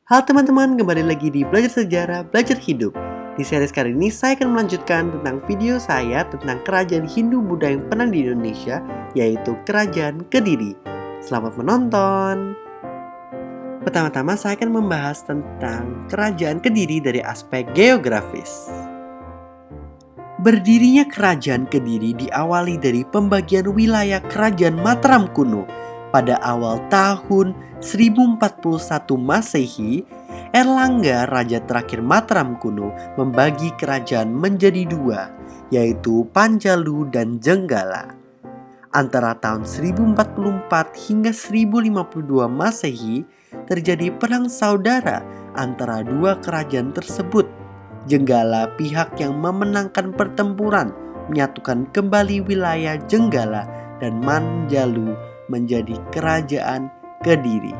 Halo teman-teman, kembali lagi di Belajar Sejarah, Belajar Hidup. Di series kali ini saya akan melanjutkan tentang video saya tentang kerajaan Hindu-Buddha yang pernah di Indonesia, yaitu Kerajaan Kediri. Selamat menonton! Pertama-tama saya akan membahas tentang Kerajaan Kediri dari aspek geografis. Berdirinya Kerajaan Kediri diawali dari pembagian wilayah Kerajaan Mataram kuno. Pada awal tahun 1041 Masehi, Erlangga, raja terakhir Mataram kuno, membagi kerajaan menjadi dua, yaitu Panjalu dan Jenggala. Antara tahun 1044 hingga 1052 Masehi, terjadi perang saudara antara dua kerajaan tersebut. Jenggala, pihak yang memenangkan pertempuran, menyatukan kembali wilayah Jenggala dan Manjalu menjadi Kerajaan Kediri.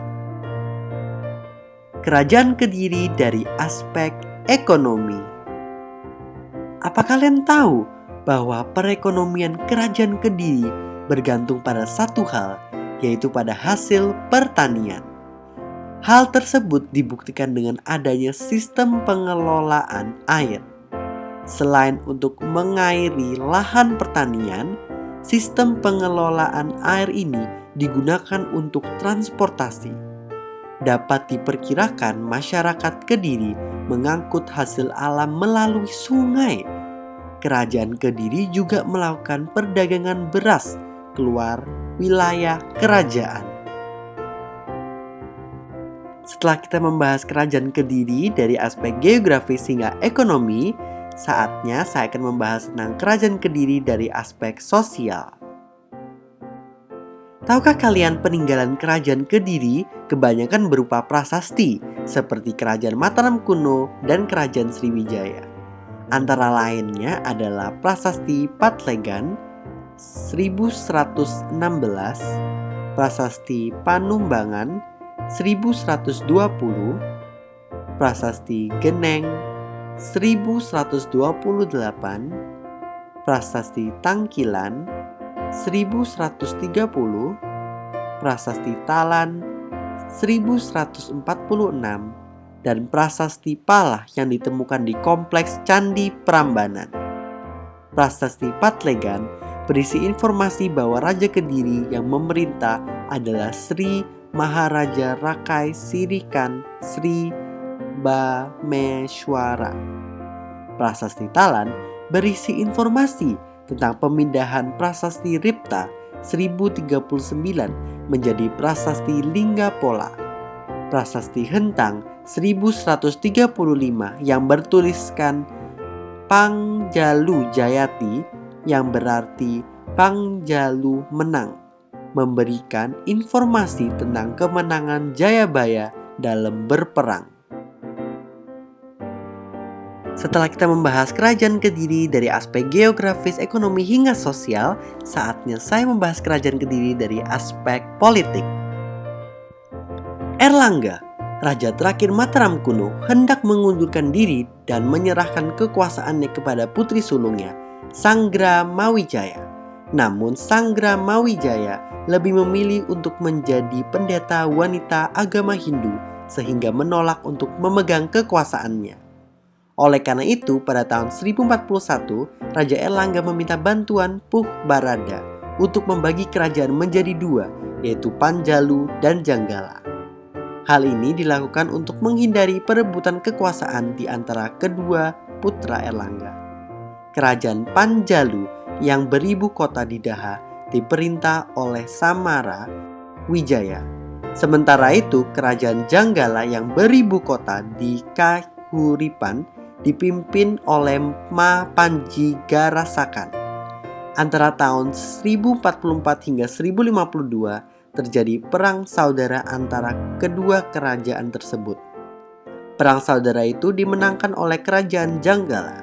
Kerajaan Kediri dari aspek ekonomi. Apa kalian tahu bahwa perekonomian Kerajaan Kediri bergantung pada satu hal, yaitu pada hasil pertanian? Hal tersebut dibuktikan dengan adanya sistem pengelolaan air. Selain untuk mengairi lahan pertanian, sistem pengelolaan air ini digunakan untuk transportasi. Dapat diperkirakan masyarakat Kediri mengangkut hasil alam melalui sungai. Kerajaan Kediri juga melakukan perdagangan beras keluar wilayah kerajaan. Setelah kita membahas Kerajaan Kediri dari aspek geografis hingga ekonomi, saatnya saya akan membahas tentang Kerajaan Kediri dari aspek sosial. Tahukah kalian peninggalan Kerajaan Kediri kebanyakan berupa prasasti seperti Kerajaan Mataram kuno dan Kerajaan Sriwijaya. Antara lainnya adalah prasasti Patlegan 1116, prasasti Panumbangan 1120, prasasti Geneng 1128, prasasti Tangkilan 1130, prasasti Talan 1146, dan prasasti Palah yang ditemukan di kompleks Candi Prambanan. Prasasti Patlegan berisi informasi bahwa Raja Kediri yang memerintah adalah Sri Maharaja Rakai Sirikan Sri Bameshwara. Prasasti Talan berisi informasi tentang pemindahan Prasasti Ripta 1039 menjadi Prasasti Linggapola. Prasasti Hentang 1135 yang bertuliskan Pangjalu Jayati yang berarti Pangjalu menang, memberikan informasi tentang kemenangan Jayabaya dalam berperang. Setelah kita membahas Kerajaan Kediri dari aspek geografis, ekonomi, hingga sosial, saatnya saya membahas Kerajaan Kediri dari aspek politik. Erlangga, raja terakhir Mataram kuno, hendak mengundurkan diri dan menyerahkan kekuasaannya kepada putri sulungnya, Sanggra Mawijaya. Namun Sanggra Mawijaya lebih memilih untuk menjadi pendeta wanita agama Hindu sehingga menolak untuk memegang kekuasaannya. Oleh karena itu, pada tahun 1041, Raja Erlangga meminta bantuan Puh Barada untuk membagi kerajaan menjadi dua, yaitu Panjalu dan Jenggala. Hal ini dilakukan untuk menghindari perebutan kekuasaan di antara kedua putra Erlangga. Kerajaan Panjalu yang beribu kota di Daha diperintah oleh Samara Wijaya. Sementara itu, Kerajaan Jenggala yang beribu kota di Kahuripan dipimpin oleh Ma Panji Garasakan. Antara tahun 1044 hingga 1052 terjadi perang saudara antara kedua kerajaan tersebut. Perang saudara itu dimenangkan oleh Kerajaan Jenggala.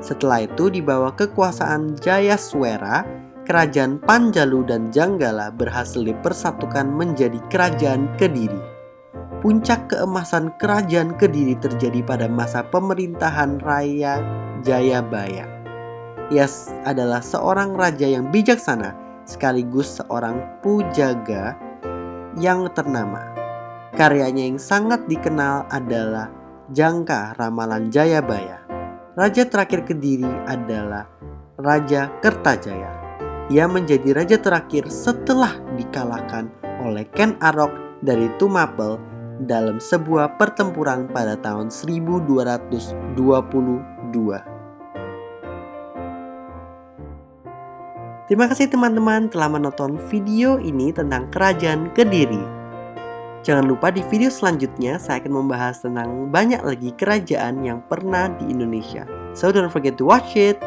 Setelah itu di bawah kekuasaan Jayaswera, Kerajaan Panjalu dan Jenggala berhasil dipersatukan menjadi Kerajaan Kediri. Puncak keemasan Kerajaan Kediri terjadi pada masa pemerintahan Raya Jayabaya. Ia adalah seorang raja yang bijaksana sekaligus seorang pujaga yang ternama. Karyanya yang sangat dikenal adalah Jangka Ramalan Jayabaya. Raja terakhir Kediri adalah Raja Kertajaya. Ia menjadi raja terakhir setelah dikalahkan oleh Ken Arok dari Tumapel dalam sebuah pertempuran pada tahun 1222. Terima kasih teman-teman telah menonton video ini tentang Kerajaan Kediri. Jangan lupa di video selanjutnya saya akan membahas tentang banyak lagi kerajaan yang pernah di Indonesia. So don't forget to watch it.